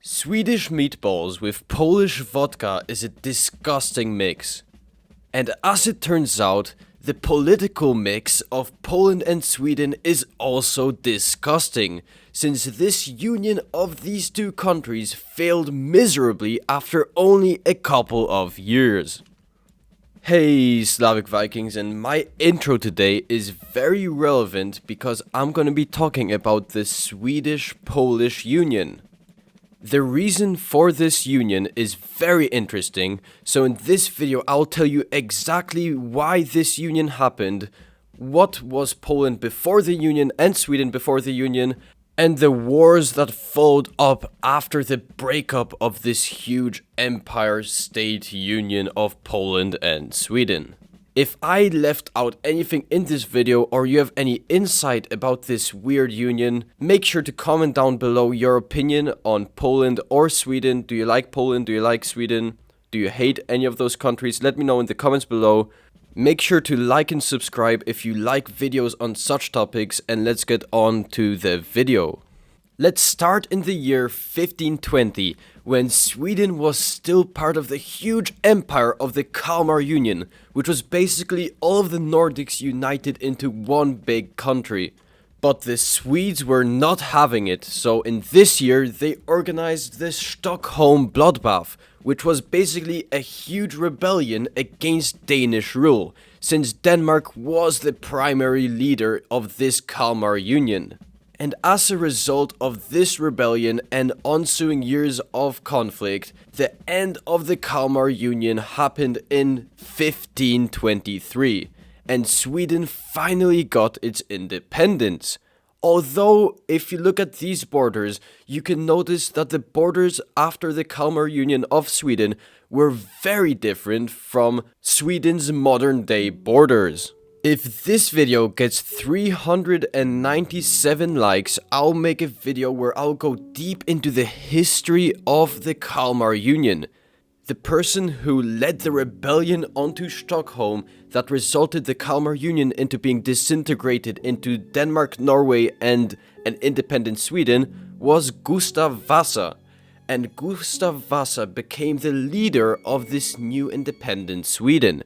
Swedish meatballs with Polish vodka is a disgusting mix. And as it turns out, the political mix of Poland and Sweden is also disgusting, since this union of these two countries failed miserably after only a couple of years. Hey Slavic Vikings, and my intro today is very relevant because I'm gonna be talking about the Swedish-Polish Union. The reason for this union is very interesting, so in this video I'll tell you exactly why this union happened, what was Poland before the union and Sweden before the union, and the wars that followed up after the breakup of this huge empire-state union of Poland and Sweden. If I left out anything in this video or you have any insight about this weird union, make sure to comment down below your opinion on Poland or Sweden. Do you like Poland? Do you like Sweden? Do you hate any of those countries? Let me know in the comments below. Make sure to like and subscribe if you like videos on such topics, and let's get on to the video. Let's start in the year 1520, when Sweden was still part of the huge empire of the Kalmar Union, which was basically all of the Nordics united into one big country. But the Swedes were not having it, so in this year they organized the Stockholm Bloodbath, which was basically a huge rebellion against Danish rule, since Denmark was the primary leader of this Kalmar Union. And as a result of this rebellion and ensuing years of conflict, the end of the Kalmar Union happened in 1523, and Sweden finally got its independence. Although, if you look at these borders, you can notice that the borders after the Kalmar Union of Sweden were very different from Sweden's modern-day borders. If this video gets 397 likes, I'll make a video where I'll go deep into the history of the Kalmar Union. The person who led the rebellion onto Stockholm that resulted the Kalmar Union into being disintegrated into Denmark, Norway, and an independent Sweden was Gustav Vasa. And Gustav Vasa became the leader of this new independent Sweden.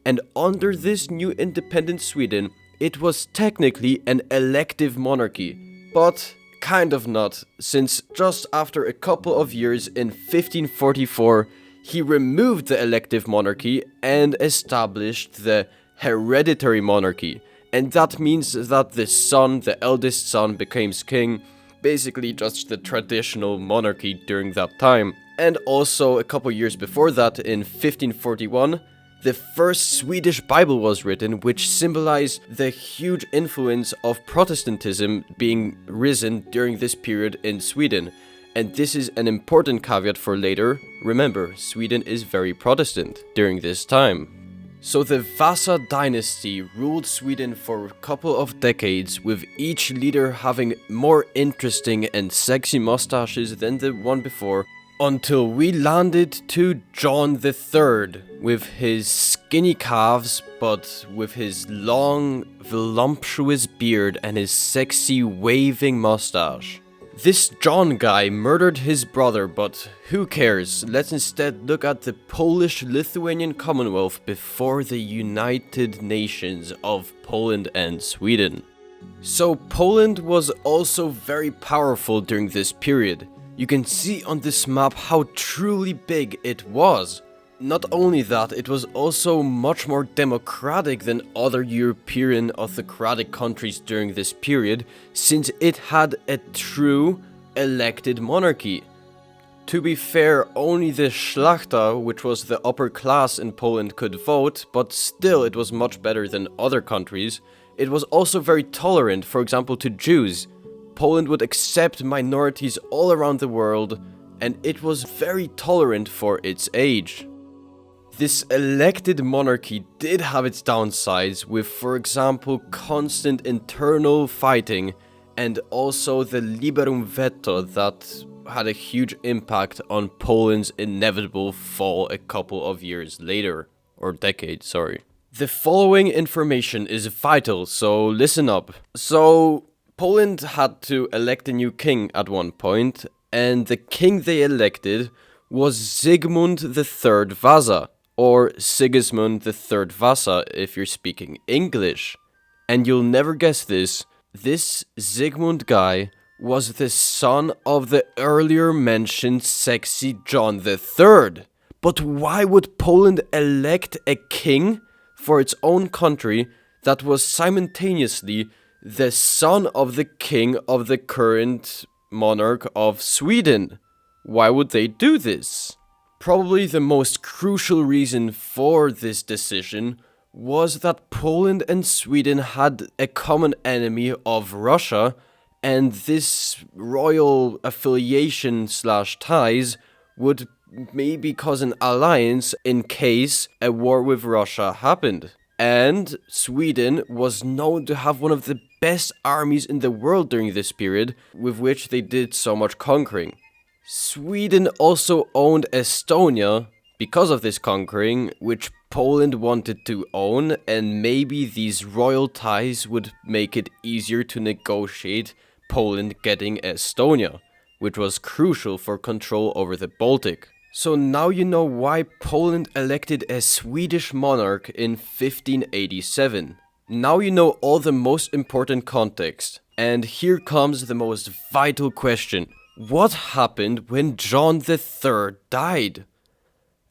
And under this new independent Sweden, it was technically an elective monarchy, but kind of not, since just after a couple of years in 1544, he removed the elective monarchy and established the hereditary monarchy. And that means that the eldest son, becomes king, basically just the traditional monarchy during that time. And also a couple years before that, in 1541, the first Swedish Bible was written, which symbolized the huge influence of Protestantism being risen during this period in Sweden. And this is an important caveat for later. Remember, Sweden is very Protestant during this time. So the Vasa dynasty ruled Sweden for a couple of decades, with each leader having more interesting and sexy mustaches than the one before, until we landed to John III, with his skinny calves, but with his long, voluptuous beard and his sexy waving mustache. This John guy murdered his brother, but who cares? Let's instead look at the Polish-Lithuanian Commonwealth before the United Nations of Poland and Sweden. So Poland was also very powerful during this period. You can see on this map how truly big it was. Not only that, it was also much more democratic than other European autocratic countries during this period, since it had a true elected monarchy. To be fair, only the Szlachta, which was the upper class in Poland, could vote, but still it was much better than other countries. It was also very tolerant, for example, to Jews. Poland would accept minorities all around the world, and it was very tolerant for its age. This elected monarchy did have its downsides, with, for example, constant internal fighting, and also the liberum veto that had a huge impact on Poland's inevitable fall a couple of years later, or decades, sorry. The following information is vital, so listen up. Poland had to elect a new king at one point, and the king they elected was Sigismund III Vasa, or Sigismund III Vasa if you're speaking English. And you'll never guess this Sigmund guy was the son of the earlier mentioned sexy John III. But why would Poland elect a king for its own country that was simultaneously the son of the king of the current monarch of Sweden? Why would they do this? Probably the most crucial reason for this decision was that Poland and Sweden had a common enemy of Russia, and this royal affiliation / ties would maybe cause an alliance in case a war with Russia happened. And Sweden was known to have one of the best armies in the world during this period, with which they did so much conquering. Sweden also owned Estonia because of this conquering, which Poland wanted to own, and maybe these royal ties would make it easier to negotiate Poland getting Estonia, which was crucial for control over the Baltic. So now you know why Poland elected a Swedish monarch in 1587. Now you know all the most important context. And here comes the most vital question. What happened when John III died?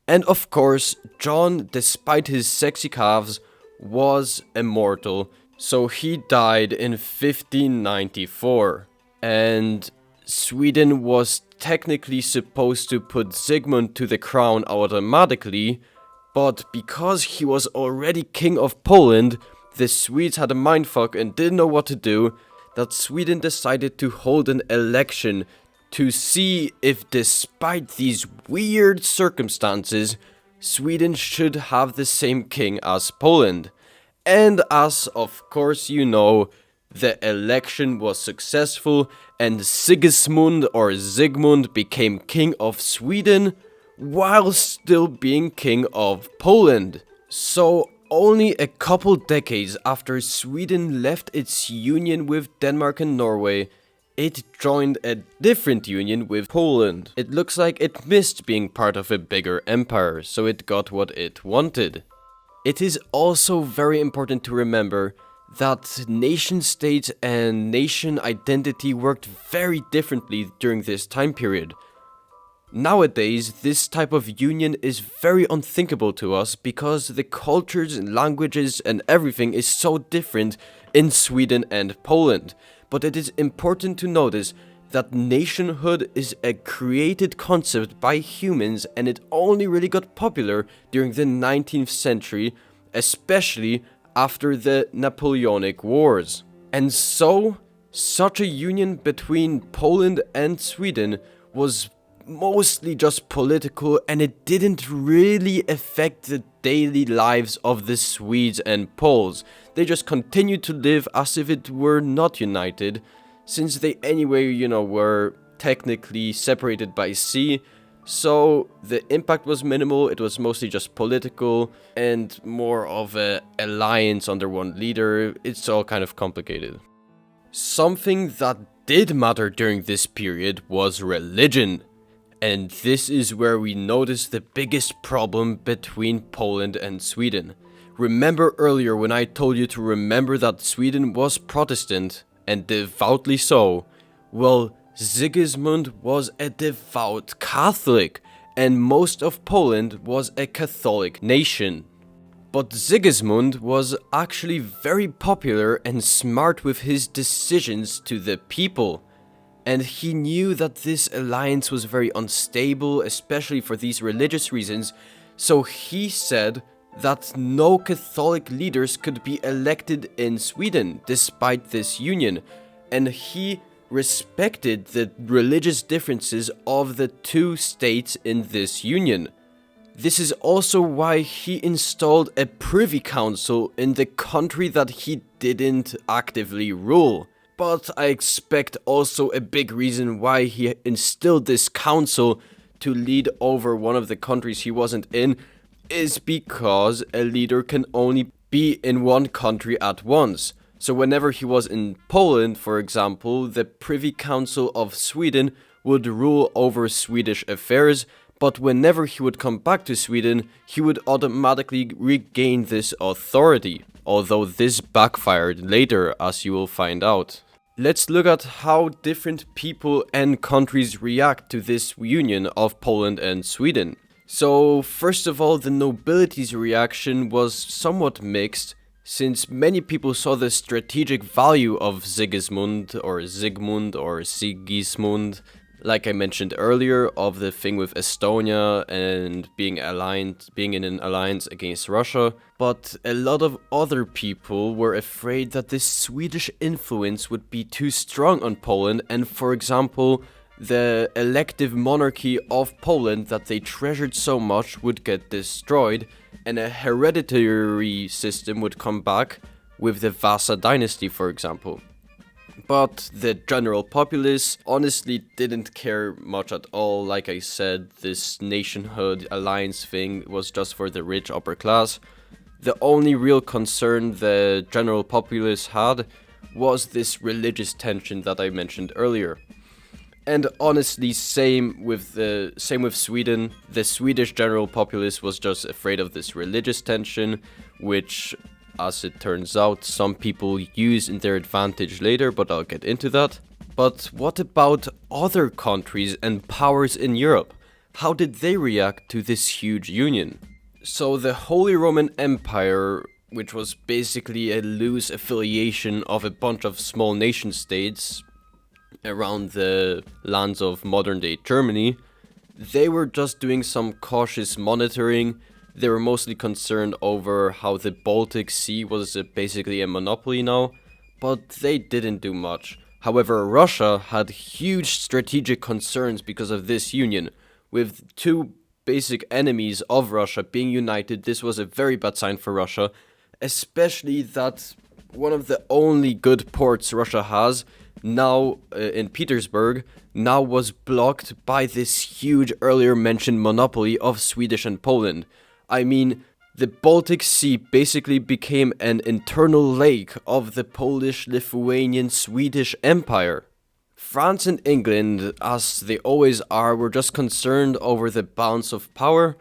And of course, John, despite his sexy calves, was immortal. So he died in 1594. And Sweden was technically supposed to put Sigmund to the crown automatically, but because he was already king of Poland, the Swedes had a mindfuck and didn't know what to do, that Sweden decided to hold an election to see if, despite these weird circumstances, Sweden should have the same king as Poland. And as of course you know, the election was successful and Sigismund or Sigmund became king of Sweden while still being king of Poland. So only a couple decades after Sweden left its union with Denmark and Norway, it joined a different union with Poland. It looks like it missed being part of a bigger empire, so it got what it wanted. It is also very important to remember that nation states and nation identity worked very differently during this time period. Nowadays, this type of union is very unthinkable to us because the cultures and languages and everything is so different in Sweden and Poland. But it is important to notice that nationhood is a created concept by humans, and it only really got popular during the 19th century, especially after the Napoleonic Wars. And so, such a union between Poland and Sweden was mostly just political, and it didn't really affect the daily lives of the Swedes and Poles. They just continued to live as if it were not united, since they anyway, were technically separated by sea. So the impact was minimal, it was mostly just political and more of an alliance under one leader. It's all kind of complicated. Something that did matter during this period was religion. And this is where we notice the biggest problem between Poland and Sweden. Remember earlier when I told you to remember that Sweden was Protestant, and devoutly so? Well, Sigismund was a devout Catholic, and most of Poland was a Catholic nation. But Sigismund was actually very popular and smart with his decisions to the people. And he knew that this alliance was very unstable, especially for these religious reasons, so he said that no Catholic leaders could be elected in Sweden despite this union, and he respected the religious differences of the two states in this union. This is also why he installed a privy council in the country that he didn't actively rule. But I expect also a big reason why he instilled this council to lead over one of the countries he wasn't in is because a leader can only be in one country at once. So whenever he was in Poland, for example, the Privy Council of Sweden would rule over Swedish affairs, but whenever he would come back to Sweden, he would automatically regain this authority, although this backfired later, as you will find out. Let's look at how different people and countries react to this union of Poland and Sweden. So, first of all, the nobility's reaction was somewhat mixed, since many people saw the strategic value of Sigismund or Sigismund, like I mentioned earlier, of the thing with Estonia and being in an alliance against Russia. But a lot of other people were afraid that this Swedish influence would be too strong on Poland, and for example, the elective monarchy of Poland that they treasured so much would get destroyed, and a hereditary system would come back with the Vasa dynasty, for example. But the general populace honestly didn't care much at all. Like I said, this nationhood alliance thing was just for the rich upper class. The only real concern the general populace had was this religious tension that I mentioned earlier. And honestly, same with Sweden. The Swedish general populace was just afraid of this religious tension, which, as it turns out, some people use in their advantage later, but I'll get into that. But what about other countries and powers in Europe? How did they react to this huge union? So the Holy Roman Empire, which was basically a loose affiliation of a bunch of small nation states around the lands of modern-day Germany, they were just doing some cautious monitoring. They were mostly concerned over how the Baltic Sea was basically a monopoly now, but they didn't do much. However, Russia had huge strategic concerns because of this union. With two basic enemies of Russia being united, this was a very bad sign for Russia, especially that one of the only good ports Russia has, now in Petersburg, now was blocked by this huge earlier mentioned monopoly of Swedish and Poland. I mean, the Baltic Sea basically became an internal lake of the Polish-Lithuanian Swedish Empire. France and England, as they always are, were just concerned over the balance of power,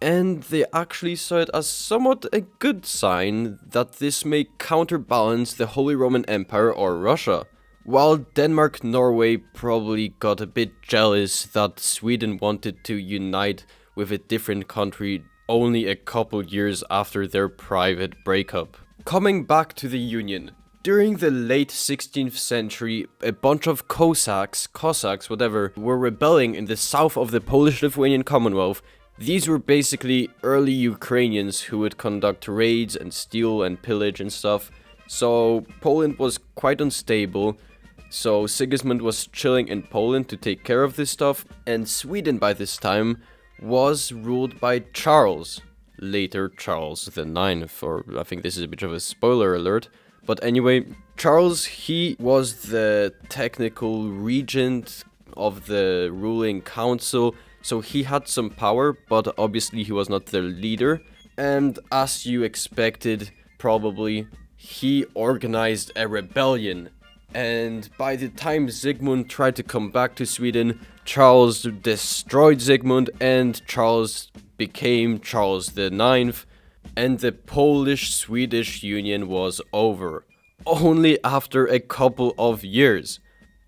and they actually saw it as somewhat a good sign that this may counterbalance the Holy Roman Empire or Russia. While Denmark-Norway probably got a bit jealous that Sweden wanted to unite with a different country only a couple years after their private breakup. Coming back to the Union. During the late 16th century, a bunch of Cossacks, whatever, were rebelling in the south of the Polish-Lithuanian Commonwealth. These were basically early Ukrainians who would conduct raids and steal and pillage and stuff. So Poland was quite unstable. So Sigismund was chilling in Poland to take care of this stuff, and Sweden by this time was ruled by Charles, later Charles IX, or I think this is a bit of a spoiler alert, but anyway, Charles, he was the technical regent of the ruling council, so he had some power, but obviously he was not the leader, and as you expected, probably, he organized a rebellion. And by the time Sigmund tried to come back to Sweden, Charles destroyed Sigmund and Charles became Charles IX, and the Polish-Swedish Union was over, only after a couple of years.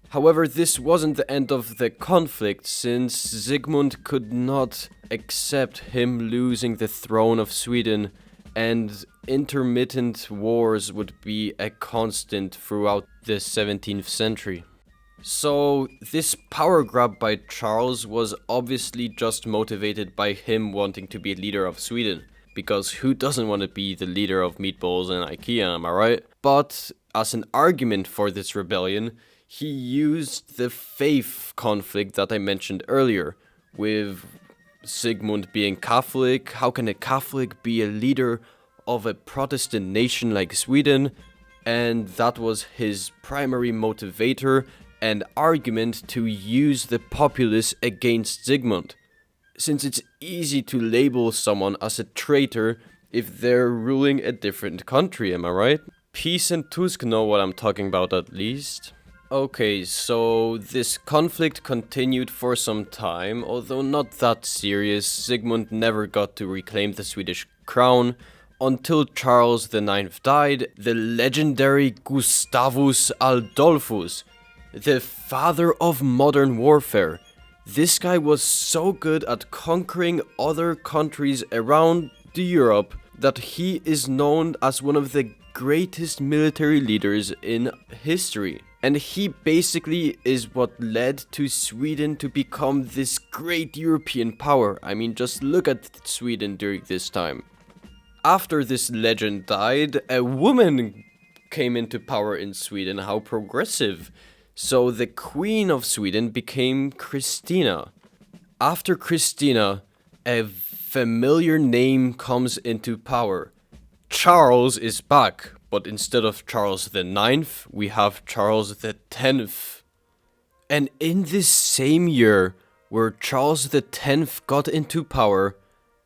However, this wasn't the end of the conflict, since Sigmund could not accept him losing the throne of Sweden, and intermittent wars would be a constant throughout the 17th century. So this power grab by Charles was obviously just motivated by him wanting to be leader of Sweden, because who doesn't want to be the leader of meatballs and IKEA, am I right? But as an argument for this rebellion, he used the faith conflict that I mentioned earlier, with Sigmund being Catholic. How can a Catholic be a leader of a Protestant nation like Sweden? And that was his primary motivator and argument to use the populace against Sigmund. Since it's easy to label someone as a traitor if they're ruling a different country, am I right? Peace and Tusk know what I'm talking about at least. Okay, so this conflict continued for some time, although not that serious. Sigmund never got to reclaim the Swedish crown until Charles IX died, the legendary Gustavus Adolphus, the father of modern warfare. This guy was so good at conquering other countries around Europe that he is known as one of the greatest military leaders in history. And he basically is what led to Sweden to become this great European power. I mean, just look at Sweden during this time. After this legend died, a woman came into power in Sweden. How progressive. So the Queen of Sweden became Christina. After Christina, a familiar name comes into power. Charles is back, but instead of Charles IX, we have Charles X. And in this same year, where Charles X got into power,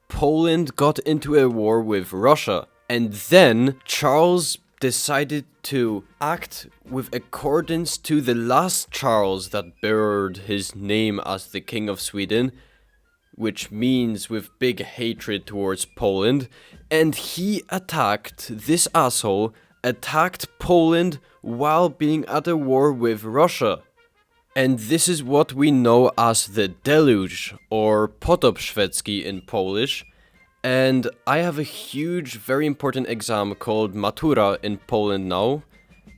Poland got into a war with Russia. And then Charles decided to act with accordance to the last Charles that buried his name as the King of Sweden, which means with big hatred towards Poland, and he this asshole attacked Poland while being at a war with Russia. And this is what we know as the deluge, or potop szwedzki in Polish. And I have a huge, very important exam called Matura in Poland now,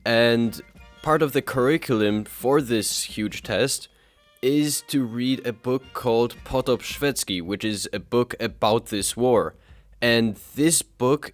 and part of the curriculum for this huge test is to read a book called Potop Szwedzki, which is a book about this war. And this book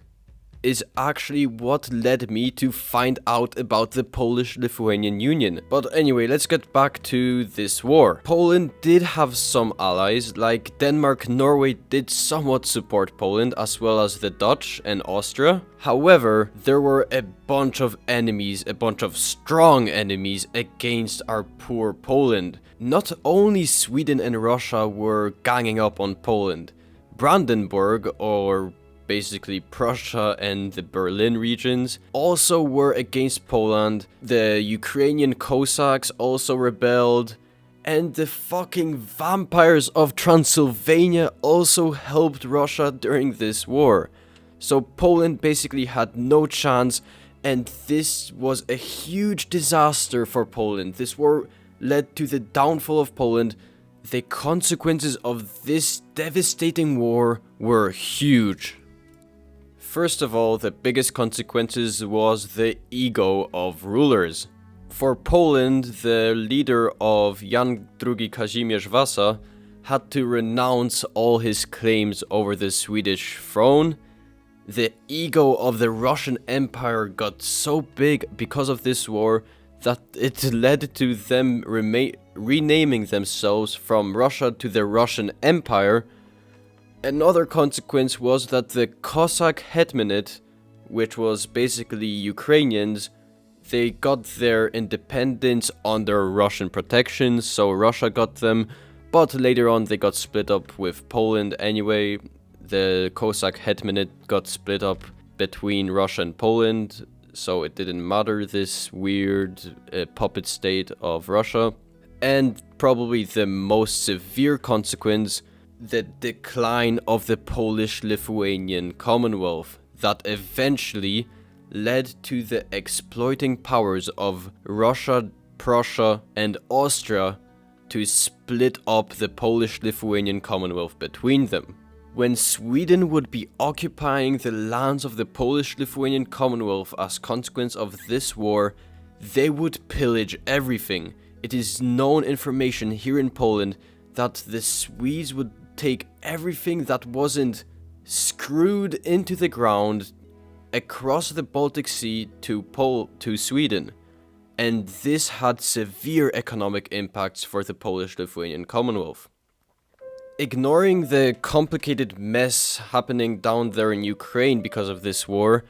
is actually what led me to find out about the Polish-Lithuanian Union. But anyway, let's get back to this war. Poland did have some allies, like Denmark. Norway did somewhat support Poland, as well as the Dutch and Austria. However, there were a bunch of enemies, a bunch of strong enemies against our poor Poland. Not only Sweden and Russia were ganging up on Poland. Brandenburg, or basically Prussia and the Berlin regions, also were against Poland. The Ukrainian Cossacks also rebelled. And the fucking vampires of Transylvania also helped Russia during this war. So Poland basically had no chance, and this was a huge disaster for Poland. This war led to the downfall of Poland. The consequences of this devastating war were huge. First of all, the biggest consequences was the ego of rulers. For Poland, the leader of Jan II Kazimierz Vasa had to renounce all his claims over the Swedish throne. The ego of the Russian Empire got so big because of this war that it led to them renaming themselves from Russia to the Russian Empire. Another consequence was that the Cossack Hetmanate, which was basically Ukrainians, they got their independence under Russian protection, so Russia got them, but later on they got split up with Poland anyway. The Cossack Hetmanate got split up between Russia and Poland, so it didn't matter, this weird puppet state of Russia. And probably the most severe consequence, the decline of the Polish-Lithuanian Commonwealth, that eventually led to the exploiting powers of Russia, Prussia, and Austria to split up the Polish-Lithuanian Commonwealth between them. When Sweden would be occupying the lands of the Polish-Lithuanian Commonwealth as consequence of this war, they would pillage everything. It is known information here in Poland that the Swedes would take everything that wasn't screwed into the ground across the Baltic Sea to Sweden. And this had severe economic impacts for the Polish-Lithuanian Commonwealth. Ignoring the complicated mess happening down there in Ukraine because of this war,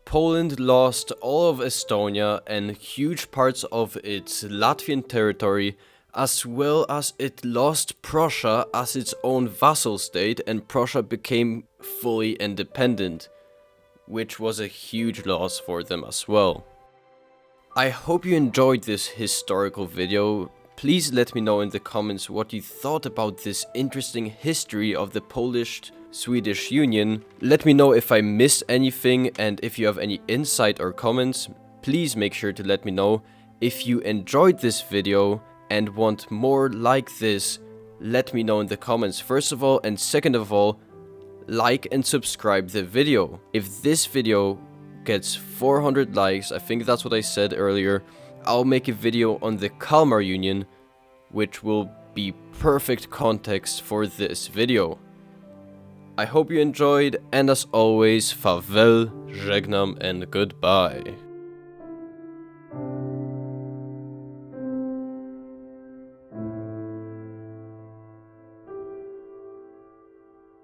Poland lost all of Estonia and huge parts of its Latvian territory, as well as it lost Prussia as its own vassal state, and Prussia became fully independent, which was a huge loss for them as well. I hope you enjoyed this historical video. Please let me know in the comments what you thought about this interesting history of the Polish-Swedish Union. Let me know if I missed anything, and if you have any insight or comments, please make sure to let me know. If you enjoyed this video and want more like this, let me know in the comments first of all, and second of all, like and subscribe the video. If this video gets 400 likes, I think that's what I said earlier, I'll make a video on the Kalmar Union, which will be perfect context for this video. I hope you enjoyed, and as always, farvel, żegnam and goodbye.